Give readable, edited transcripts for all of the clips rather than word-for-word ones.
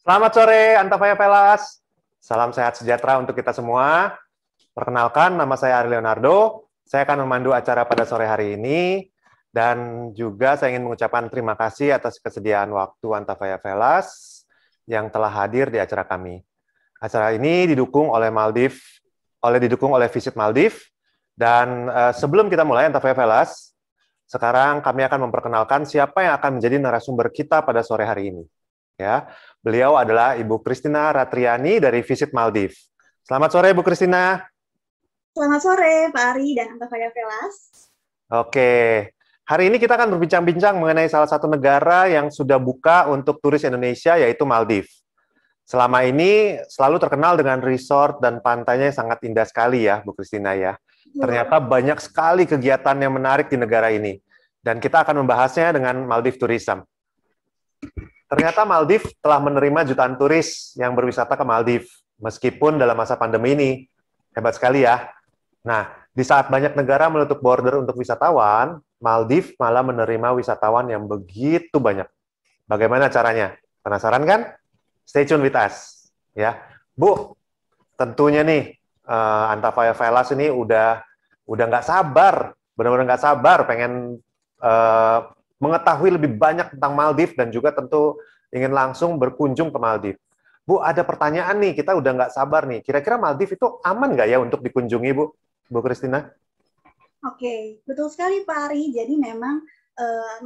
Selamat sore, Antafaya Velas. Salam sehat sejahtera untuk kita semua. Perkenalkan, nama saya Ari Leonardo. Saya akan memandu acara pada sore hari ini. Dan juga saya ingin mengucapkan terima kasih atas kesediaan waktu Antafaya Velas yang telah hadir di acara kami. Acara ini didukung oleh Visit Maldives. Dan sebelum kita mulai Antafaya Velas, sekarang kami akan memperkenalkan siapa yang akan menjadi narasumber kita pada sore hari ini. Ya, beliau adalah Ibu Christina Ratriani dari Visit Maldives. Selamat sore, Bu Christina. Selamat sore, Pak Ari dan Antafaya Velas. Oke, hari ini kita akan berbincang-bincang mengenai salah satu negara yang sudah buka untuk turis Indonesia, yaitu Maldives. Selama ini selalu terkenal dengan resort dan pantainya yang sangat indah sekali ya, Bu Christina ya. Ternyata banyak sekali kegiatan yang menarik di negara ini. Dan kita akan membahasnya dengan Maldives Tourism. Ternyata Maldives telah menerima jutaan turis yang berwisata ke Maldives, meskipun dalam masa pandemi ini. Hebat sekali ya. Nah, di saat banyak negara menutup border untuk wisatawan, Maldives malah menerima wisatawan yang begitu banyak. Bagaimana caranya? Penasaran kan? Stay tune with us. Ya, Bu, tentunya nih, Antafaya Velas ini udah nggak sabar, benar-benar nggak sabar pengen mengetahui lebih banyak tentang Maldives dan juga tentu ingin langsung berkunjung ke Maldives. Bu, ada pertanyaan nih, kita udah nggak sabar nih. Kira-kira Maldives itu aman nggak ya untuk dikunjungi, Bu Christina? Oke, betul sekali Pak Ari. Jadi memang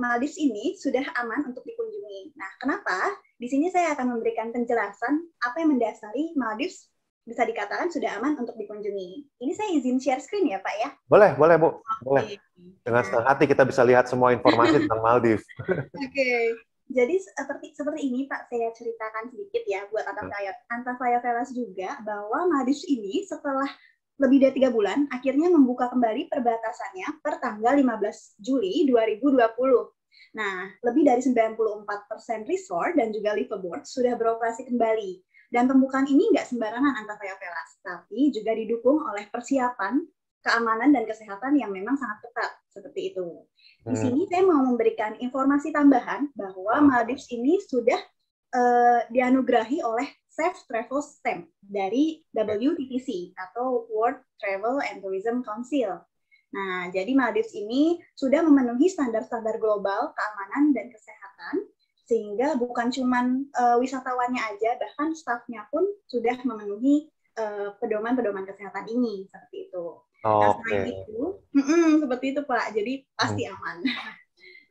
Maldives ini sudah aman untuk dikunjungi. Nah, kenapa? Di sini saya akan memberikan penjelasan apa yang mendasari Maldives bisa dikatakan sudah aman untuk dikunjungi. Ini saya izin share screen ya, Pak ya? Boleh, Bu. Boleh. Oke. Dengan senang hati kita bisa lihat semua informasi tentang Maldives. Oke. Jadi seperti ini Pak, saya ceritakan sedikit ya buat Antafaya Velas juga bahwa Maldives ini setelah lebih dari 3 bulan akhirnya membuka kembali perbatasannya per tanggal 15 Juli 2020. Nah, lebih dari 94% resort dan juga liveaboard sudah beroperasi kembali. Dan pembukaan ini nggak sembarangan Antafaya Velas, tapi juga didukung oleh persiapan keamanan dan kesehatan yang memang sangat ketat seperti itu. Di sini saya mau memberikan informasi tambahan bahwa Maldives ini sudah dianugerahi oleh Safe Travel Stamp dari WTTC atau World Travel and Tourism Council. Nah, jadi Maldives ini sudah memenuhi standar-standar global keamanan dan kesehatan, sehingga bukan cuma wisatawannya aja, bahkan stafnya pun sudah memenuhi pedoman-pedoman kesehatan ini, seperti itu. Nah, selain itu, seperti itu Pak, jadi pasti aman.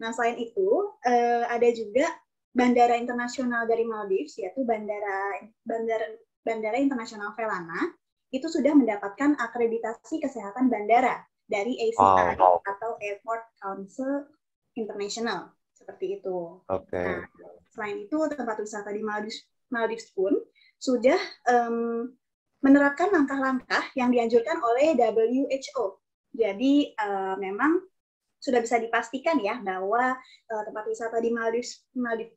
Nah, selain itu, ada juga bandara internasional dari Maldives, yaitu Bandara Internasional Velana, itu sudah mendapatkan akreditasi kesehatan bandara dari ACI atau Airport Council International, seperti itu. Nah, selain itu, tempat wisata di Maldives pun sudah menerapkan langkah-langkah yang dianjurkan oleh WHO. Jadi memang sudah bisa dipastikan ya bahwa tempat wisata di Maldives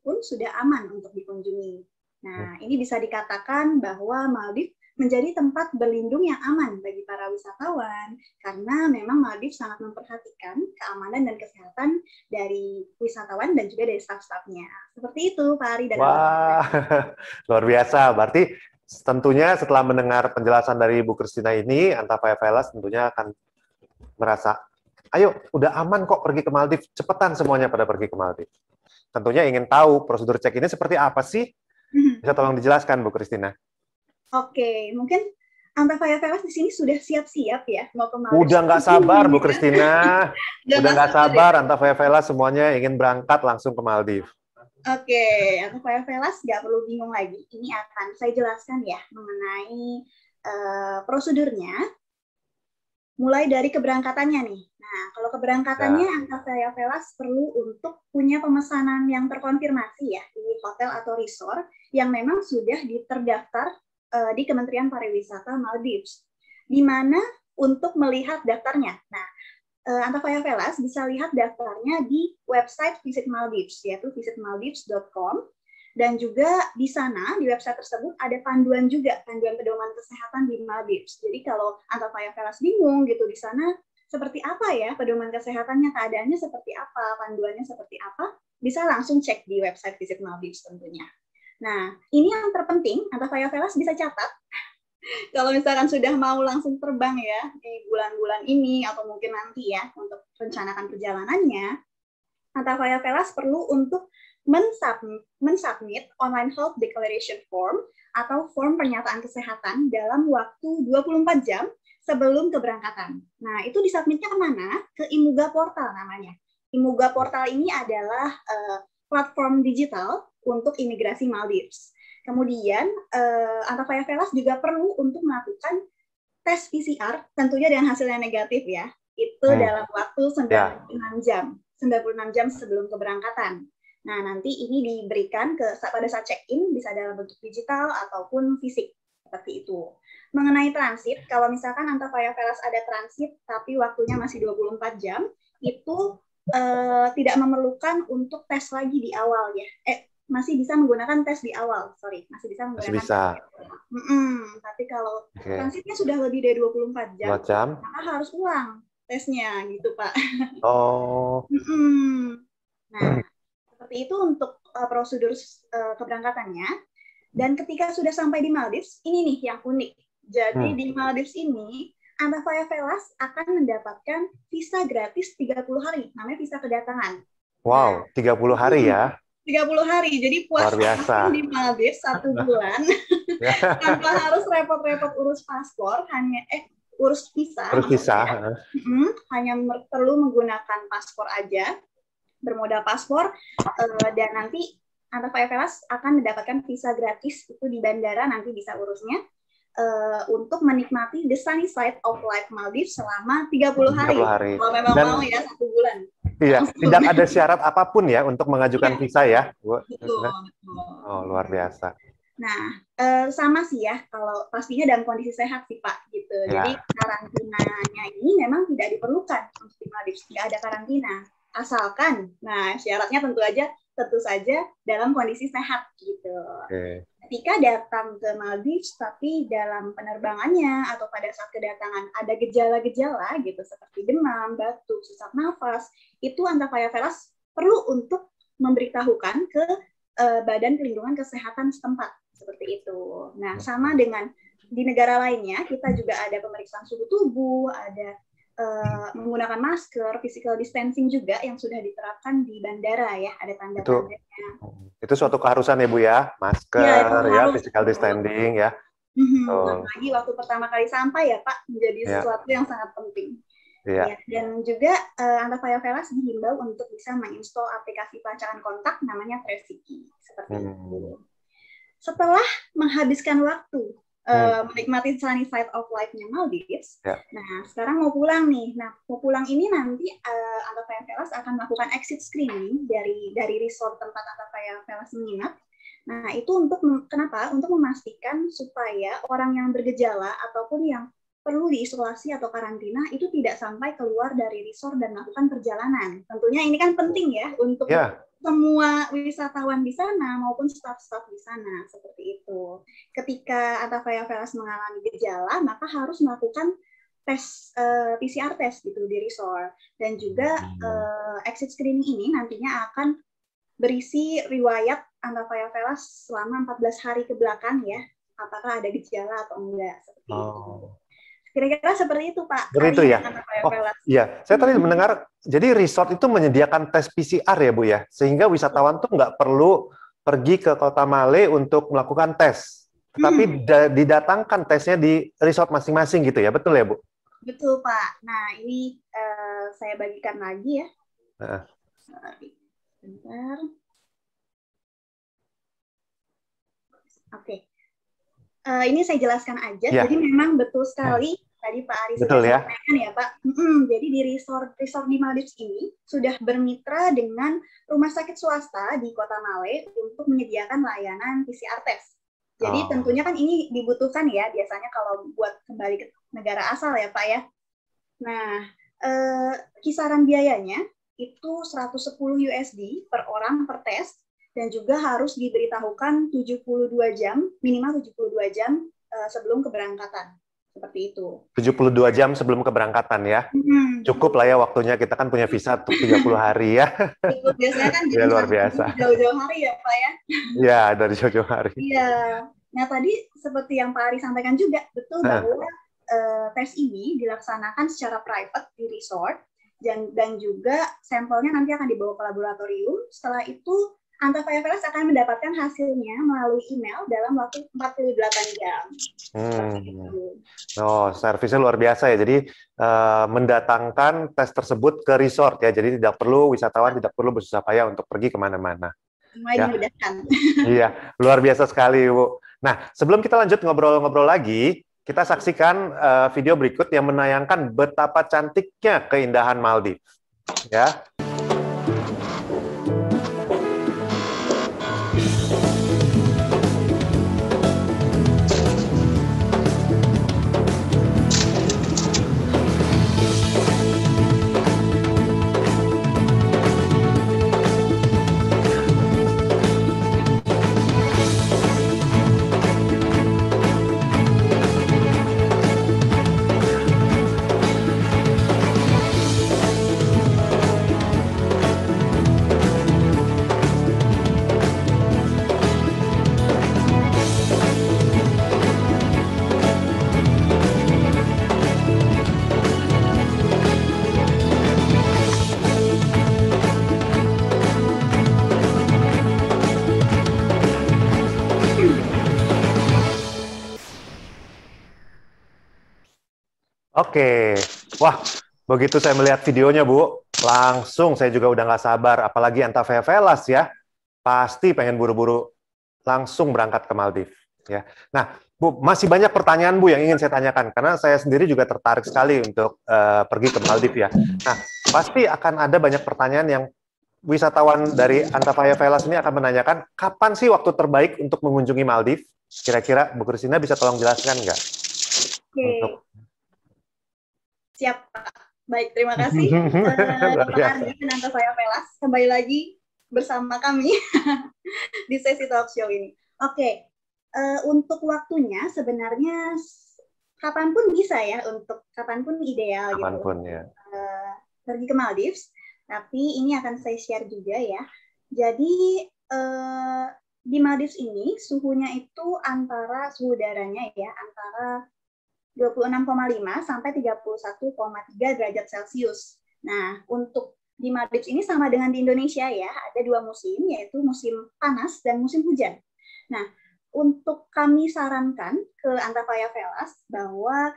pun sudah aman untuk dikunjungi. Nah, ini bisa dikatakan bahwa Maldives menjadi tempat berlindung yang aman bagi para wisatawan karena memang Maldives sangat memperhatikan keamanan dan kesehatan dari wisatawan dan juga dari staf-stafnya. Seperti itu, Pak Ari dan Wah, luar biasa. Berarti tentunya setelah mendengar penjelasan dari Bu Christina ini, Antafaya Velas tentunya akan merasa, ayo, udah aman kok pergi ke Maldives, cepetan semuanya pada pergi ke Maldives. Tentunya ingin tahu prosedur cek ini seperti apa sih? Bisa tolong dijelaskan, Bu Christina? Oke, mungkin Antafaya Velas di sini sudah siap-siap ya mau ke Maldives. Udah nggak sabar, Bu Christina. Udah nggak sabar, Antafaya Velas semuanya ingin berangkat langsung ke Maldives. Oke, Antafaya Velas nggak perlu bingung lagi. Ini akan saya jelaskan ya mengenai prosedurnya. Mulai dari keberangkatannya nih. Nah, kalau keberangkatannya Antafaya Velas perlu untuk punya pemesanan yang terkonfirmasi ya di hotel atau resort yang memang sudah terdaftar di Kementerian Pariwisata Maldives. Di mana untuk melihat daftarnya. Nah, Antafaya Velas bisa lihat daftarnya di website Visit Maldives, yaitu visitmaldives.com. Dan juga di sana, di website tersebut, ada panduan juga, panduan pedoman kesehatan di Maldives. Jadi kalau Antafaya Velas bingung gitu, di sana seperti apa ya pedoman kesehatannya, keadaannya seperti apa, panduannya seperti apa, bisa langsung cek di website Visit Maldives tentunya. Nah, ini yang terpenting, Antafaya Velas bisa catat kalau misalkan sudah mau langsung terbang ya di bulan-bulan ini atau mungkin nanti ya untuk rencanakan perjalanannya, Antafaya Velas perlu untuk mensubmit online health declaration form atau form pernyataan kesehatan dalam waktu 24 jam sebelum keberangkatan. Nah, itu disubmitnya kemana? Ke Imuga Portal namanya. Imuga Portal ini adalah platform digital untuk imigrasi Maldives. Kemudian, Antafaya Velas juga perlu untuk melakukan tes PCR, tentunya dengan hasil yang negatif ya. Itu dalam waktu 96 jam. 96 jam sebelum keberangkatan. Nah, nanti ini diberikan pada saat check-in, bisa dalam bentuk digital ataupun fisik, seperti itu. Mengenai transit, kalau misalkan Antafaya Velas ada transit, tapi waktunya masih 24 jam, itu tidak mememerlukan untuk tes lagi di awal ya. Masih bisa menggunakan tes di awal, masih bisa menggunakan tes. Tapi kalau transitnya sudah lebih dari 24 jam, maka harus ulang tesnya gitu, Pak. Oh. Nah, seperti itu untuk prosedur keberangkatannya. Dan ketika sudah sampai di Maldives, ini nih yang unik. Jadi di Maldives ini, Antafaya Velas akan mendapatkan visa gratis 30 hari, namanya visa kedatangan. Wow, 30 hari ya? 30 hari, jadi puas di Maldives 1 bulan, tanpa harus repot-repot urus paspor, urus visa. Hanya perlu menggunakan paspor aja, bermodal paspor, dan nanti Antafaya Velas akan mendapatkan visa gratis, itu di bandara nanti bisa urusnya, untuk menikmati the sunny side of life Maldives selama 30 hari. Kalau memang mau ya 1 bulan. Iya, tidak ada syarat apapun ya untuk mengajukan visa ya, Bu. Betul. Oh, luar biasa. Nah, sama sih ya, kalau pastinya dalam kondisi sehat sih Pak, gitu. Ya. Jadi karantinanya ini memang tidak diperlukan untuk di Maldives, tidak ada karantina. Asalkan, nah syaratnya tentu saja dalam kondisi sehat gitu. Ketika datang ke Maldives, tapi dalam penerbangannya atau pada saat kedatangan ada gejala-gejala gitu seperti demam, batuk, sesak nafas, itu Antafaya Velas perlu untuk memberitahukan ke Badan Perlindungan Kesehatan setempat seperti itu. Nah, sama dengan di negara lainnya, kita juga ada pemeriksaan suhu tubuh, ada menggunakan masker, physical distancing juga yang sudah diterapkan di bandara ya, ada tanda-tandanya. Itu suatu keharusan ya Bu ya, masker ya, physical distancing ya. Lagi waktu pertama kali sampai ya Pak, menjadi sesuatu yang sangat penting. Ya, dan juga Antafaya Velas dihimbau untuk bisa menginstall aplikasi pelacakan kontak namanya Traciki, seperti itu. Setelah menghabiskan waktu menikmati sunny side of life-nya Maldives. Nah, sekarang mau pulang nih. Nah, mau pulang ini nanti Antafaya Velas akan melakukan exit screening dari resort tempat Antafaya Velas menginap. Nah, itu kenapa? Untuk memastikan supaya orang yang bergejala ataupun yang perlu diisolasi atau karantina itu tidak sampai keluar dari resort dan melakukan perjalanan. Tentunya ini kan penting ya untuk semua wisatawan di sana maupun staf-staf di sana, seperti itu. Ketika Antafaya Velas mengalami gejala, maka harus melakukan tes PCR test gitu di resort. Dan juga exit screening ini nantinya akan berisi riwayat Antafaya Velas selama 14 hari ke belakang ya, apakah ada gejala atau enggak, seperti itu. Kira-kira seperti itu, Pak. Seperti itu ya? Oh, iya. Saya tadi mendengar, jadi resort itu menyediakan tes PCR ya, Bu ya? Sehingga wisatawan tuh nggak perlu pergi ke Kota Male untuk melakukan tes. Tapi didatangkan tesnya di resort masing-masing gitu ya? Betul ya, Bu? Betul, Pak. Nah, ini saya bagikan lagi ya. Bentar. Oke. Ini saya jelaskan aja. Jadi memang betul sekali tadi Pak Ari sudah sampaikan ya Pak. Jadi di resort di Maldives ini sudah bermitra dengan rumah sakit swasta di Kota Male untuk menyediakan layanan PCR test. Jadi tentunya kan ini dibutuhkan ya biasanya kalau buat kembali ke negara asal ya Pak ya. Nah, kisaran biayanya itu 110 USD per orang per tes. Dan juga harus diberitahukan 72 jam, minimal 72 jam sebelum keberangkatan. seperti itu. 72 jam sebelum keberangkatan ya. Cukup lah ya waktunya, kita kan punya visa untuk 30 hari ya. Cukup, biasanya kan Ya luar biasa. jauh-jauh hari ya Pak ya. Iya, dari jauh-jauh hari. Iya. Nah tadi seperti yang Pak Ari sampaikan juga, betul bahwa tes ini dilaksanakan secara private di resort, dan juga sampelnya nanti akan dibawa ke laboratorium. Setelah itu Antafaya akan mendapatkan hasilnya melalui email dalam waktu 48 jam. Oh, servisnya luar biasa ya. Jadi mendatangkan tes tersebut ke resort ya. Jadi tidak perlu wisatawan tidak perlu bersusah payah untuk pergi kemana-mana. Ya. Iya, luar biasa sekali, Bu. Nah, sebelum kita lanjut ngobrol-ngobrol lagi, kita saksikan video berikut yang menayangkan betapa cantiknya keindahan Maldives. Ya. Oke, wah begitu saya melihat videonya Bu, langsung saya juga udah nggak sabar, apalagi Antafaya Velas ya, pasti pengen buru-buru langsung berangkat ke Maldives ya. Nah Bu, masih banyak pertanyaan Bu yang ingin saya tanyakan, karena saya sendiri juga tertarik sekali untuk pergi ke Maldives ya. Nah, pasti akan ada banyak pertanyaan yang wisatawan dari Antafaya Velas ini akan menanyakan, kapan sih waktu terbaik untuk mengunjungi Maldives? Kira-kira Bu Christina bisa tolong jelaskan nggak? Untuk siap, Pak. Baik, terima kasih Pak Ardi dan Antafaya Velas. Kembali lagi bersama kami di sesi talk show ini. Oke, untuk waktunya sebenarnya kapanpun bisa ya, untuk kapanpun ideal kapanpun, gitu. Ya. Pergi ke Maldives, tapi ini akan saya share juga ya. Jadi di Maldives ini suhunya itu antara suhu udaranya ya antara 26,5 sampai 31,3 derajat Celcius. Nah, untuk di Maldives ini sama dengan di Indonesia ya, ada dua musim, yaitu musim panas dan musim hujan. Nah, untuk kami sarankan ke Antafaya Velas bahwa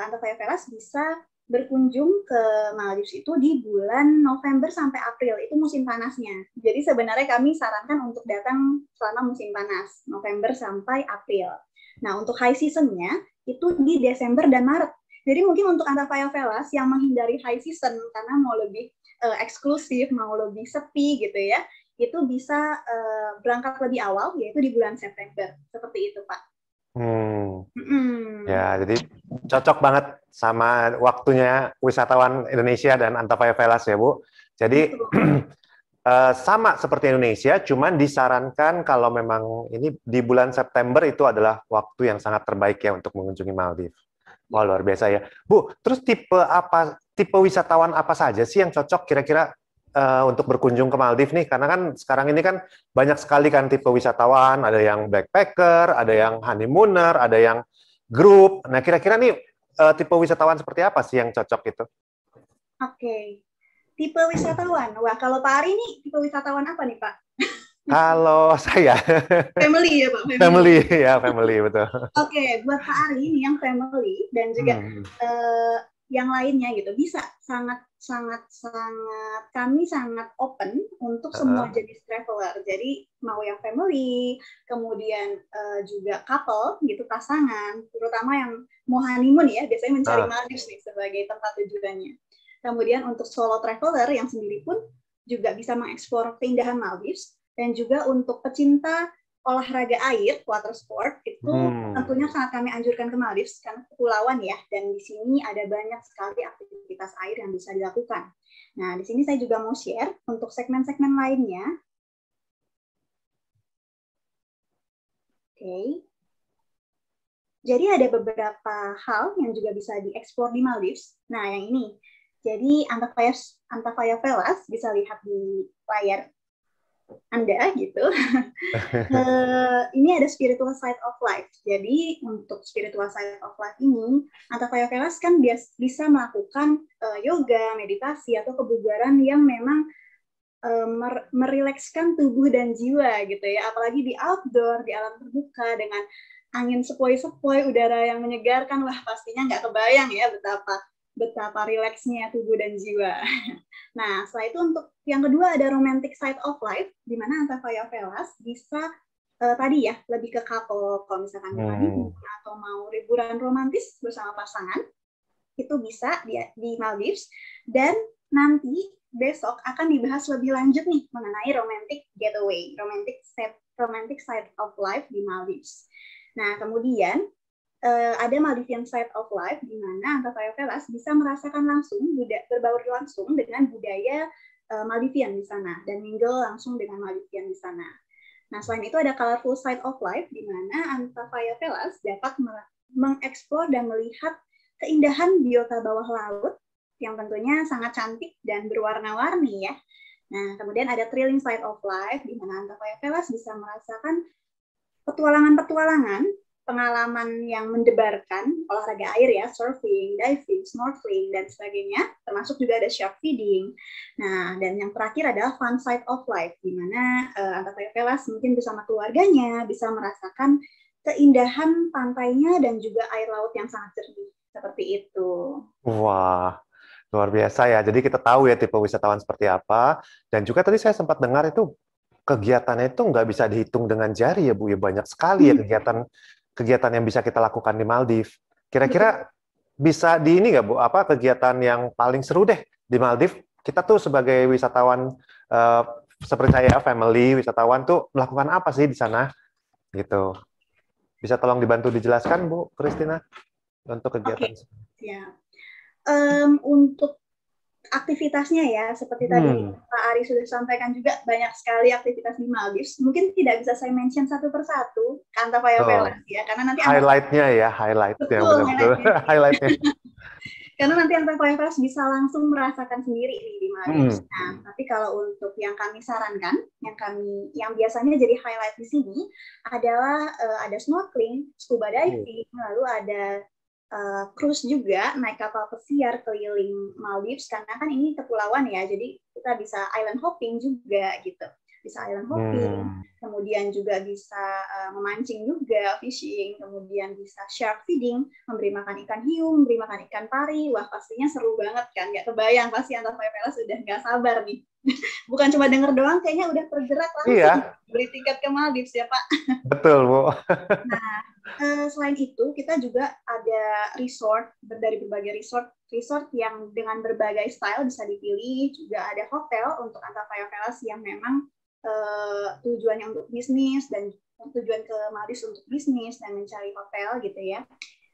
Antafaya Velas bisa berkunjung ke Maldives itu di bulan November sampai April, itu musim panasnya. Jadi sebenarnya kami sarankan untuk datang selama musim panas, November sampai April. Nah, untuk high season-nya itu di Desember dan Maret. Jadi mungkin untuk Antafaya Velas yang menghindari high season karena mau lebih eksklusif, mau lebih sepi gitu ya, itu bisa berangkat lebih awal, yaitu di bulan September. Seperti itu, Pak. Ya, jadi cocok banget sama waktunya wisatawan Indonesia dan Antafaya Velas ya, Bu. Jadi sama seperti Indonesia, cuman disarankan kalau memang ini di bulan September itu adalah waktu yang sangat terbaik ya untuk mengunjungi Maldives. Wah, luar biasa ya. Bu, terus tipe wisatawan apa saja sih yang cocok kira-kira untuk berkunjung ke Maldives nih? Karena kan sekarang ini kan banyak sekali kan tipe wisatawan, ada yang backpacker, ada yang honeymooner, ada yang grup. Nah, kira-kira nih tipe wisatawan seperti apa sih yang cocok itu? Oke. Tipe wisatawan. Wah, kalau Pak Ari nih tipe wisatawan apa nih, Pak? Kalau saya family ya, Pak. Family betul. Oke, buat Pak Ari ini yang family dan juga yang lainnya gitu bisa sangat kami sangat open untuk semua jenis traveler. Jadi mau yang family, kemudian juga couple gitu, pasangan, terutama yang mau honeymoon ya, biasanya mencari Maldives nih sebagai tempat tujuannya. Kemudian untuk solo traveler yang sendiri pun juga bisa mengeksplor keindahan Maldives, dan juga untuk pecinta olahraga air, water sport, itu tentunya sangat kami anjurkan ke Maldives karena kepulauan ya, dan di sini ada banyak sekali aktivitas air yang bisa dilakukan. Nah, di sini saya juga mau share untuk segmen-segmen lainnya. Oke. Jadi ada beberapa hal yang juga bisa dieksplor di Maldives. Nah, yang ini. Jadi Antafaya Velas bisa lihat di layar Anda gitu. Ini ada spiritual side of life. Jadi untuk spiritual side of life ini, Antafaya Velas kan bisa melakukan yoga, meditasi atau kebugaran yang memang merilekskan tubuh dan jiwa gitu ya. Apalagi di outdoor, di alam terbuka dengan angin sepoi-sepoi, udara yang menyegarkan, wah pastinya nggak kebayang ya betapa rileksnya tubuh dan jiwa. Nah, setelah itu untuk yang kedua ada romantic side of life, di mana Antafaya Velas bisa tadi ya lebih ke couple, kalau misalkan mau honeymoon atau mau liburan romantis bersama pasangan, itu bisa di Maldives. Dan nanti besok akan dibahas lebih lanjut nih mengenai romantic getaway, romantic side of life di Maldives. Nah, kemudian ada Maldivian side of life di mana Antafaya Velas bisa merasakan langsung, berbaur langsung dengan budaya Maldivian di sana dan mingle langsung dengan Maldivian di sana. Nah, selain itu ada colorful side of life di mana Antafaya Velas dapat mengeksplor dan melihat keindahan biota bawah laut yang tentunya sangat cantik dan berwarna-warni ya. Nah, kemudian ada thrilling side of life di mana Antafaya Velas bisa merasakan petualangan-petualangan, pengalaman yang mendebarkan, olahraga air ya, surfing, diving, snorkeling, dan sebagainya, termasuk juga ada shark feeding. Nah, dan yang terakhir adalah fun side of life, di mana Antafaya Velas mungkin bersama keluarganya bisa merasakan keindahan pantainya dan juga air laut yang sangat jernih. Seperti itu. Wah, luar biasa ya. Jadi kita tahu ya tipe wisatawan seperti apa. Dan juga tadi saya sempat dengar itu kegiatannya itu nggak bisa dihitung dengan jari ya Bu. Ya banyak sekali ya kegiatan yang bisa kita lakukan di Maldives. Kira-kira bisa di ini nggak Bu? Apa kegiatan yang paling seru deh di Maldives? Kita tuh sebagai wisatawan seperti saya, family wisatawan tuh melakukan apa sih di sana? Gitu. Bisa tolong dibantu dijelaskan Bu Christina untuk kegiatan? Oke, ya. Untuk aktivitasnya ya, seperti tadi Pak Ari sudah sampaikan juga banyak sekali aktivitas di Maldives. Mungkin tidak bisa saya mention satu persatu ke Antafaya Velas ya, karena nanti highlight-nya ya, highlight-nya benar-betul. Highlight-nya. Karena nanti Antafaya Velas bisa langsung merasakan sendiri nih di Maldives. Nah, tapi kalau untuk yang kami sarankan, yang biasanya jadi highlight di sini adalah ada snorkeling, scuba diving, lalu ada cruise juga, naik kapal pesiar keliling Maldives, karena kan ini kepulauan ya, jadi kita bisa island hopping juga gitu. Bisa island hopping, kemudian juga bisa memancing juga, fishing, kemudian bisa shark feeding, memberi makan ikan hiu, memberi makan ikan pari. Wah, pastinya seru banget kan, nggak kebayang pasti Antafaya Velas sudah nggak sabar nih. Bukan cuma denger doang, kayaknya udah tergerak langsung beli tiket ke Maldives ya Pak. Betul Bu. Nah, selain itu kita juga ada resort dari berbagai resort yang dengan berbagai style bisa dipilih. Juga ada hotel untuk Antafaya Velas yang memang tujuannya untuk bisnis dan tujuan ke Maldives untuk bisnis dan mencari hotel gitu ya.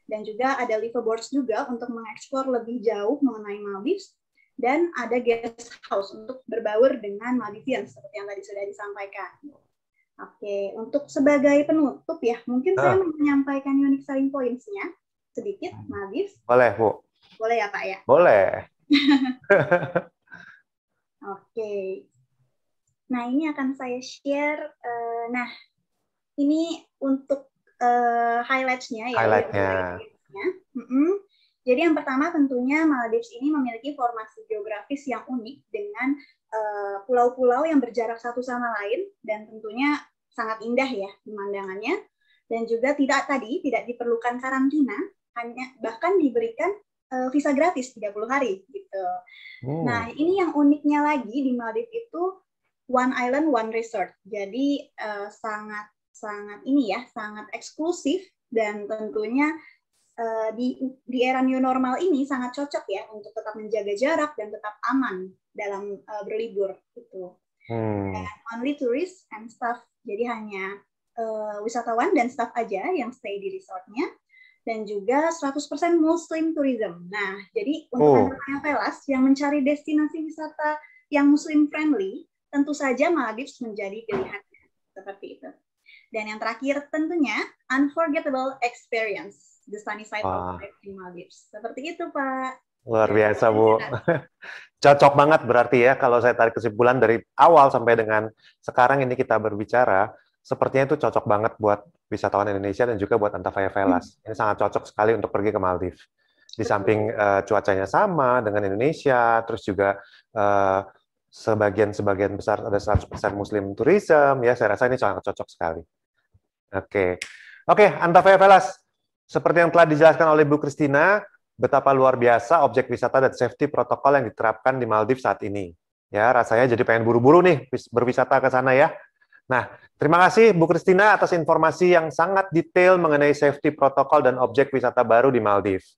Dan juga ada liveaboards juga untuk mengeksplor lebih jauh mengenai Maldives. Dan ada guest house untuk berbaur dengan Maldivian seperti yang tadi sudah disampaikan. Oke, untuk sebagai penutup ya, mungkin saya menyampaikan unique selling points-nya sedikit, Maldives. Boleh, Bu. Boleh ya, Pak ya? Boleh. Oke. Nah, ini akan saya share. Nah, ini untuk highlights-nya ya. Highlight-nya. Jadi yang pertama tentunya Maldives ini memiliki formasi geografis yang unik dengan pulau-pulau yang berjarak satu sama lain dan tentunya sangat indah ya pemandangannya, dan juga tidak diperlukan karantina, bahkan diberikan visa gratis 30 hari gitu. Nah, ini yang uniknya lagi di Maldives itu one island one resort. Jadi sangat eksklusif, dan tentunya di era new normal ini sangat cocok ya untuk tetap menjaga jarak dan tetap aman dalam berlibur gitu. Only tourists and staff, jadi hanya wisatawan dan staff aja yang stay di resortnya, dan juga 100% Muslim tourism. Nah, jadi untuk Antafaya Velas yang mencari destinasi wisata yang Muslim friendly, tentu saja Maldives menjadi pilihan seperti itu. Dan yang terakhir tentunya unforgettable experience, the sunny side of life in Maldives. Seperti itu, Pak. Luar biasa, Bu. Cocok banget berarti ya, kalau saya tarik kesimpulan dari awal sampai dengan sekarang ini kita berbicara, sepertinya itu cocok banget buat wisatawan Indonesia dan juga buat Antafaya Velas. Ini sangat cocok sekali untuk pergi ke Maldives. Di samping cuacanya sama dengan Indonesia, terus juga sebagian besar ada 100% Muslim tourism, ya saya rasa ini sangat cocok sekali. Oke, Antafaya Velas, seperti yang telah dijelaskan oleh Bu Christina, betapa luar biasa objek wisata dan safety protokol yang diterapkan di Maldives saat ini. Ya, rasanya jadi pengen buru-buru nih berwisata ke sana ya. Nah, terima kasih Bu Christina atas informasi yang sangat detail mengenai safety protokol dan objek wisata baru di Maldives.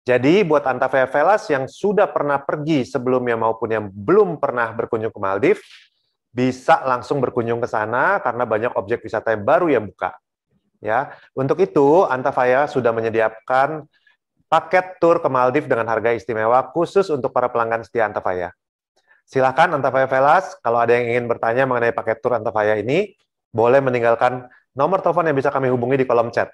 Jadi, buat Antafaya Velas yang sudah pernah pergi sebelumnya maupun yang belum pernah berkunjung ke Maldives, bisa langsung berkunjung ke sana karena banyak objek wisata yang baru yang buka. Ya, untuk itu Antafaya sudah menyediakan paket tur ke Maldives dengan harga istimewa khusus untuk para pelanggan setia Antafaya. Silakan Antafaya Velas, kalau ada yang ingin bertanya mengenai paket tur Antafaya ini, boleh meninggalkan nomor telepon yang bisa kami hubungi di kolom chat.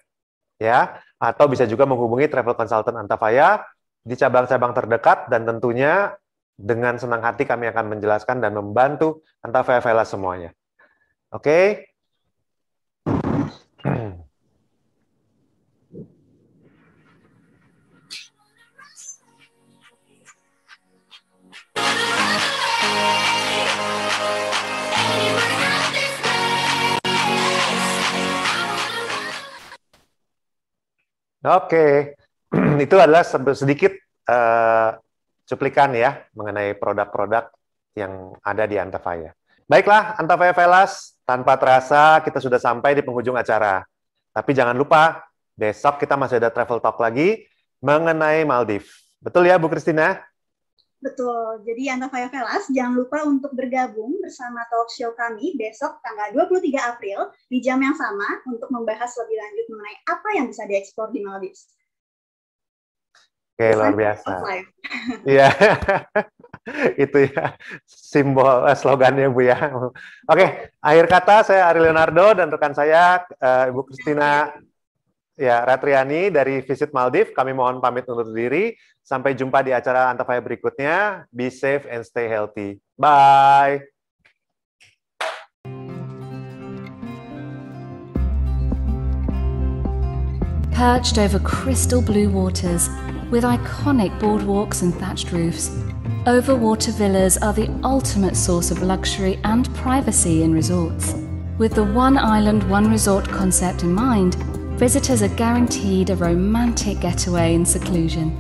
Ya, atau bisa juga menghubungi travel consultant Antafaya di cabang-cabang terdekat, dan tentunya dengan senang hati kami akan menjelaskan dan membantu Antafaya Velas semuanya. Oke? Oke, itu adalah sedikit cuplikan ya mengenai produk-produk yang ada di Antafaya. Baiklah, Antafaya Velas, tanpa terasa kita sudah sampai di penghujung acara. Tapi jangan lupa, besok kita masih ada travel talk lagi mengenai Maldives. Betul ya, Bu Christina? Betul. Jadi Antafaya Velas, jangan lupa untuk bergabung bersama talk show kami besok tanggal 23 April di jam yang sama untuk membahas lebih lanjut mengenai apa yang bisa dieksplor di Maldives. Oke, luar biasa. Iya, itu ya simbol slogannya Bu ya. Oke, akhir kata saya Ari Leonardo dan rekan saya Ibu Christina ya Ratriani dari Visit Maldives. Kami mohon pamit undur diri. Sampai jumpa di acara Antafaya berikutnya. Be safe and stay healthy. Bye. Perched over crystal blue waters, with iconic boardwalks and thatched roofs, overwater villas are the ultimate source of luxury and privacy in resorts. With the one island, one resort concept in mind, visitors are guaranteed a romantic getaway in seclusion.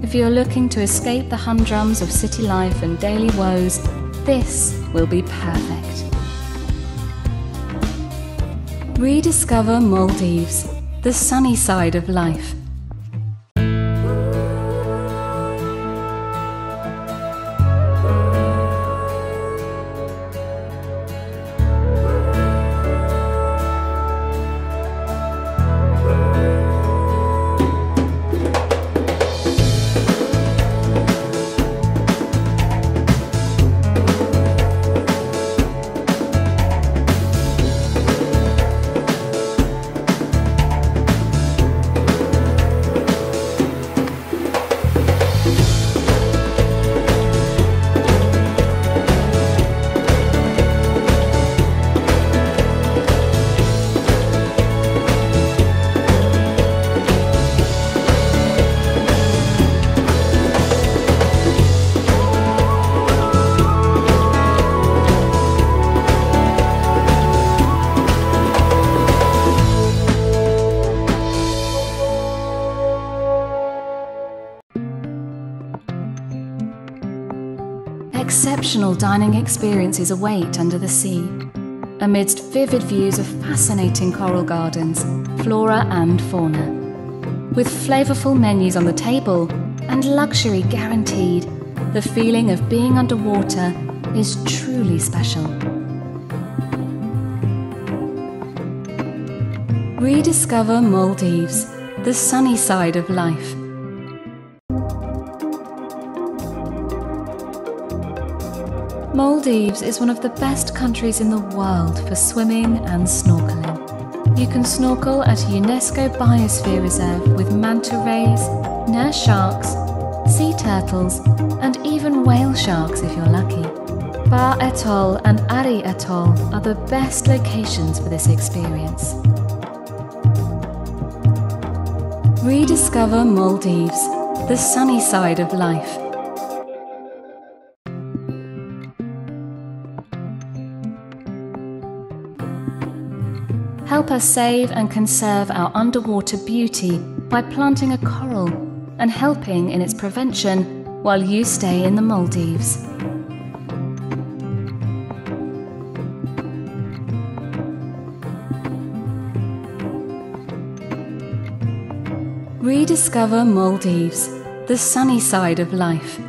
If you're looking to escape the humdrums of city life and daily woes, this will be perfect. Rediscover Maldives, the sunny side of life. Exceptional dining experiences await under the sea, amidst vivid views of fascinating coral gardens, flora and fauna. With flavorful menus on the table and luxury guaranteed, the feeling of being underwater is truly special. Rediscover Maldives, the sunny side of life. Maldives is one of the best countries in the world for swimming and snorkeling. You can snorkel at a UNESCO Biosphere Reserve with manta rays, nurse sharks, sea turtles, and even whale sharks if you're lucky. Ba Atoll and Ari Atoll are the best locations for this experience. Rediscover Maldives, the sunny side of life. Help us save and conserve our underwater beauty by planting a coral and helping in its prevention while you stay in the Maldives. Rediscover Maldives, the sunny side of life.